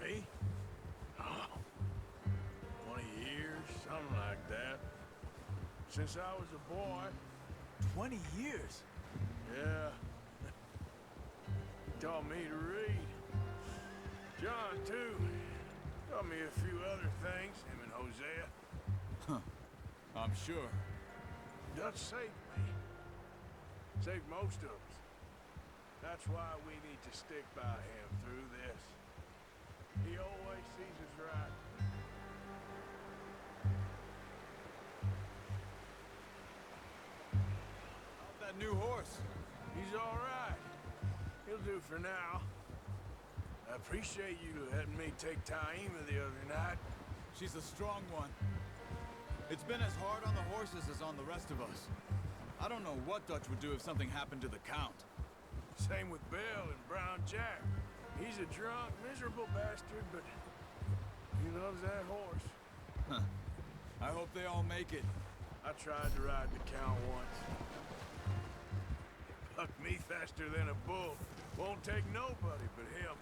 Me? Oh, 20 years, something like that. Since I was a boy. 20 years? Yeah. Taught me to read. John, too. Taught me a few other things, him and Hosea. Huh. I'm sure. Dutch saved me. Saved most of us. That's why we need to stick by him through this. He always sees us right. How's that new horse? He's all right. He'll do for now. I appreciate you letting me take Taima the other night. She's a strong one. It's been as hard on the horses as on the rest of us. I don't know what Dutch would do if something happened to the Count. Same with Bill and Brown Jack. He's a drunk, miserable bastard, but he loves that horse. Huh. I hope they all make it. I tried to ride the Count once. Bucked me faster than a bull. Won't take nobody but him.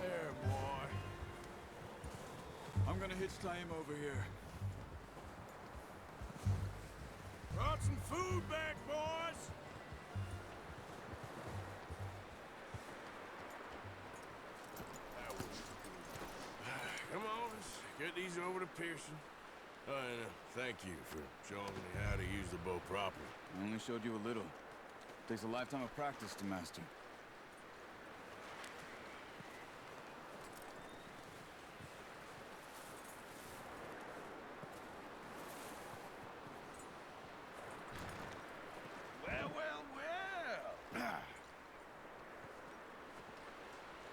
There, boy. I'm gonna hitch Taima over here. Brought some food back, boys! That was good. Come on, let's get these over to Pearson. Oh, and thank you for showing me how to use the bow properly. I only showed you a little. Takes a lifetime of practice to master. Well,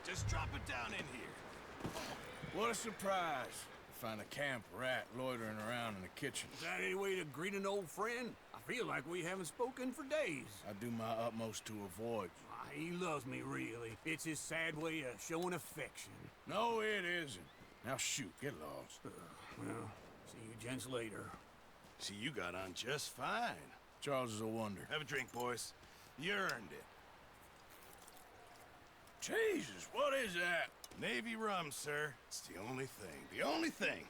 just drop it down in here. What a surprise. Find a camp rat loitering around in the kitchen. Is that any way to greet an old friend? I feel like we haven't spoken for days. I do my utmost to avoid you. He loves me, really. It's his sad way of showing affection. No, it isn't. Now shoot, get lost. Well, see you gents later. See, you got on just fine. Charles is a wonder. Have a drink, boys. You earned it. Jesus, what is that? Navy rum, sir. It's the only thing. The only thing.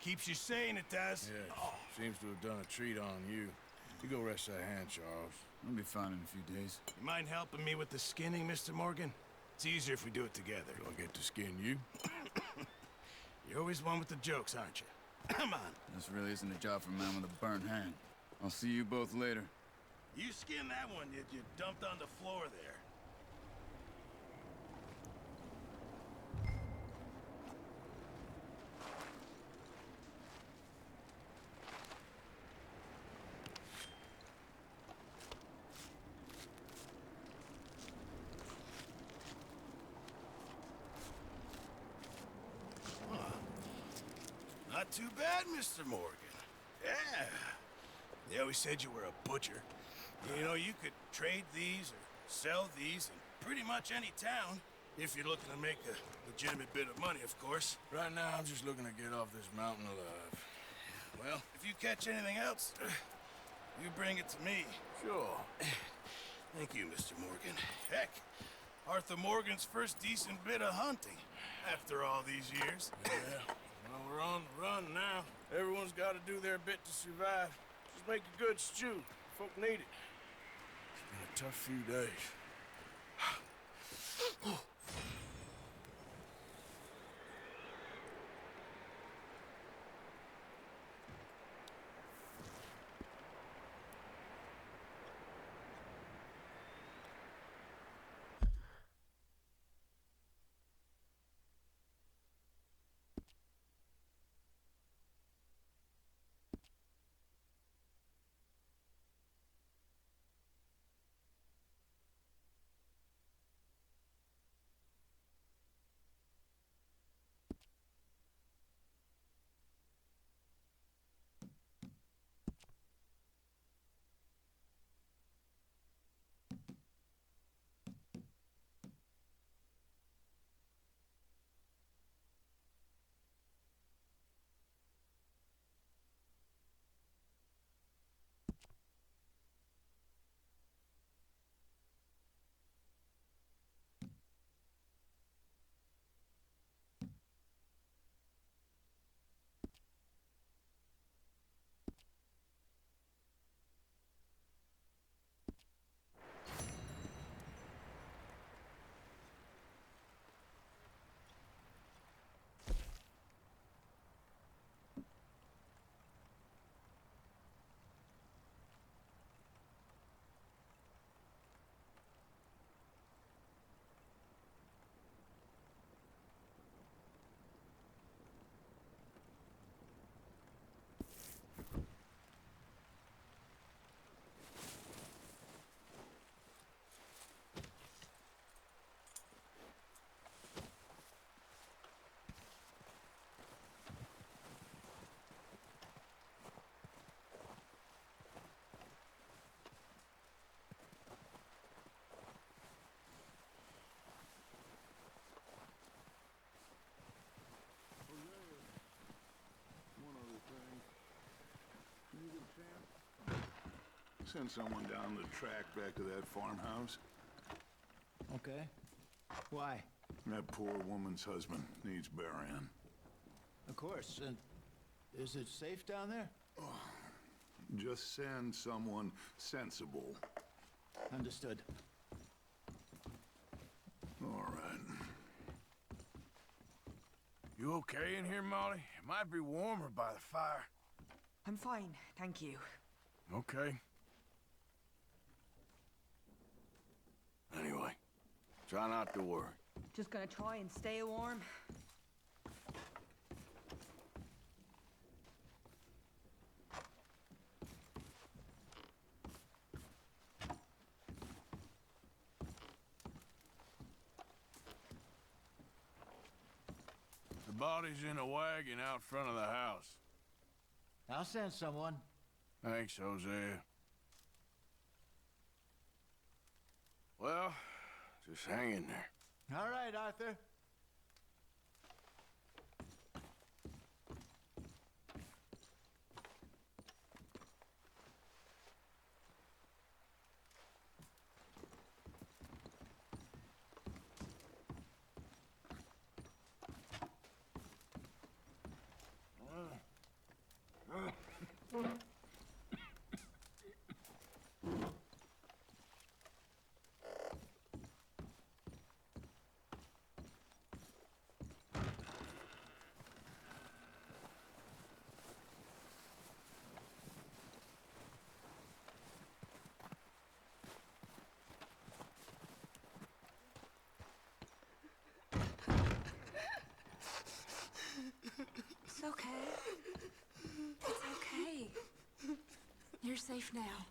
Keeps you sane, it does. Yes, seems to have done a treat on you. You go rest that hand, Charles. I'll be fine in a few days. You mind helping me with the skinning, Mr. Morgan? It's easier if we do it together. Do I get to skin you? You're always one with the jokes, aren't you? Come on. This really isn't a job for a man with a burnt hand. I'll see you both later. You skinned that one you dumped on the floor there. Not too bad, Mr. Morgan. Yeah. They always said you were a butcher. You know, you could trade these or sell these in pretty much any town, if you're looking to make a legitimate bit of money, of course. Right now, I'm just looking to get off this mountain alive. Well, if you catch anything else, you bring it to me. Sure. Thank you, Mr. Morgan. Heck, Arthur Morgan's first decent bit of hunting after all these years. Yeah. Well, we're on the run now. Everyone's got to do their bit to survive. Just make a good stew. Folk need it. It's been a tough few days. Send someone down the track back to that farmhouse. Okay. Why? That poor woman's husband needs burying. Of course. And is it safe down there? Just send someone sensible. Understood. All right. You okay in here, Molly? It might be warmer by the fire. I'm fine, thank you. Okay. Anyway, try not to worry. Just gonna try and stay warm. The body's in a wagon out front of the house. I'll send someone. Thanks, Hosea. Well, just hang in there. All right, Arthur. It's okay. It's okay. You're safe now.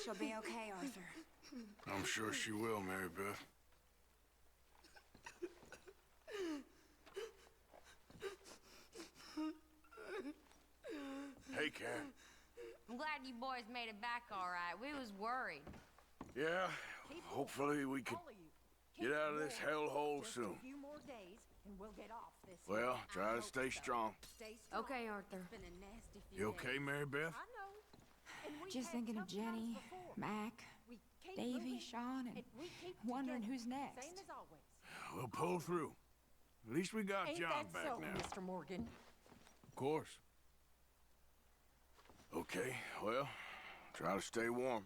She'll be okay, Arthur. I'm sure she will, Mary Beth. Hey, Karen. I'm glad you boys made it back all right. We was worried. Yeah, hopefully we can get out of this hellhole soon. A few more days and we'll get off this. Well, try to stay strong. Okay, Arthur. You okay, Mary Beth? I know. And we've Just had thinking of tough times Jenny, before. Mac, We keep Davy, moving, Sean, and we keep wondering together, who's next. Same as always. We'll pull through. At least we got Ain't John that back so, now. Mr. Morgan? Of course. Okay, well, try to stay warm.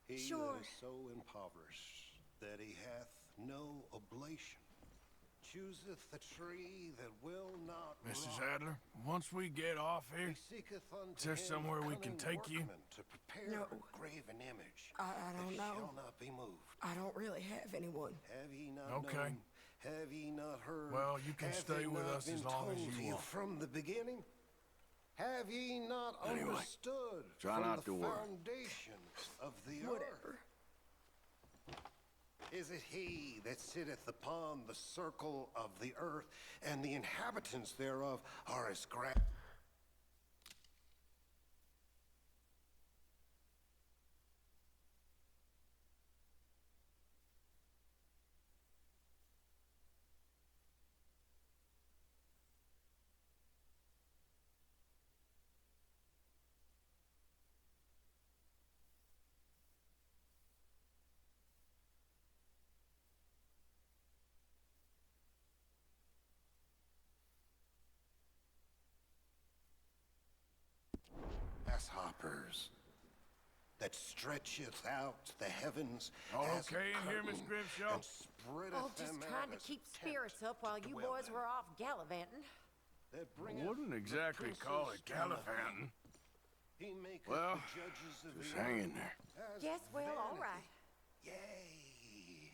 He Sure. that is so impoverished that he hath no oblation chooseth the tree that will not Mrs. rot. Adler, once we get off here, He seeketh unto is there him somewhere we can cunning take you? workmen to prepare a graven image I don't that know. shall not be moved. I don't really have anyone. Have ye not Okay. known? Have ye not heard? Well, you can Have stay they with not us as been long as told you to you want. from the beginning? Have ye not Anyway, understood try from not the to worry. foundations of the Whatever. earth? Is it he that sitteth upon the circle of the earth, and the inhabitants thereof are as grass? Grasshoppers that stretcheth out the heavens. All as a okay in here, Miss curtain, Grimshaw? and spreadeth Oh, just them trying out to as a keep tent spirits up while to you dwell boys in. were off gallivanting. That I bringeth wouldn't the exactly call it princes from the gallivanting. He maketh Well, the judges of just the hang earth in there. as Yes, well, all vanity. right. Yea,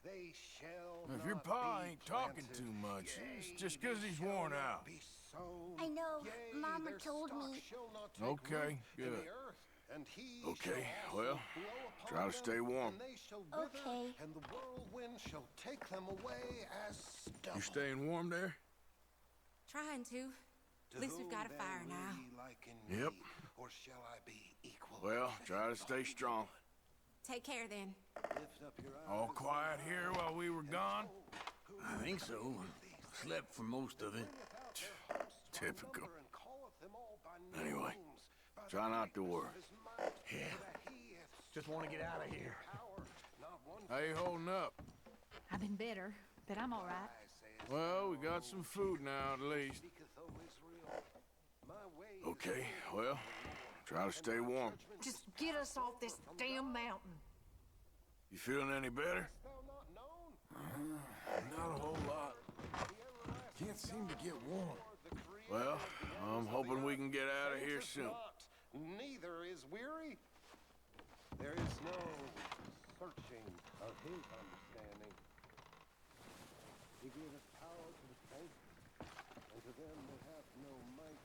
they shall If your not pa be ain't talking planted. too much, Yea, it's just they 'cause he's shall worn not out. be sown. I know. Yea, Mama their told stock me. shall not take Okay, root in good. the earth, and he Okay, shall well, also blow upon try to them, stay warm. and they shall wither, Okay. and the whirlwind shall take them away as stubble. You staying warm there? Trying to. To At least we've whom got a then fire will now. ye liken Yep. me, or shall I be equal? Well, try to stay strong. Take care then. Lift up your All eyes quiet here while we were gone? I think so. Slept for most of it. Typical. Anyway, Try not to worry. Yeah. Just want to get out of here. How you holding up? I've been better, but I'm all right. Well, we got some food now, at least. Okay, well, try to stay warm. Just get us off this damn mountain. You feeling any better? Not a whole lot. Can't seem to get warm. Well, I'm hoping we can get out of here soon. Neither is weary. There is no searching of his understanding. He giveth power to the faint, and to them that have no might.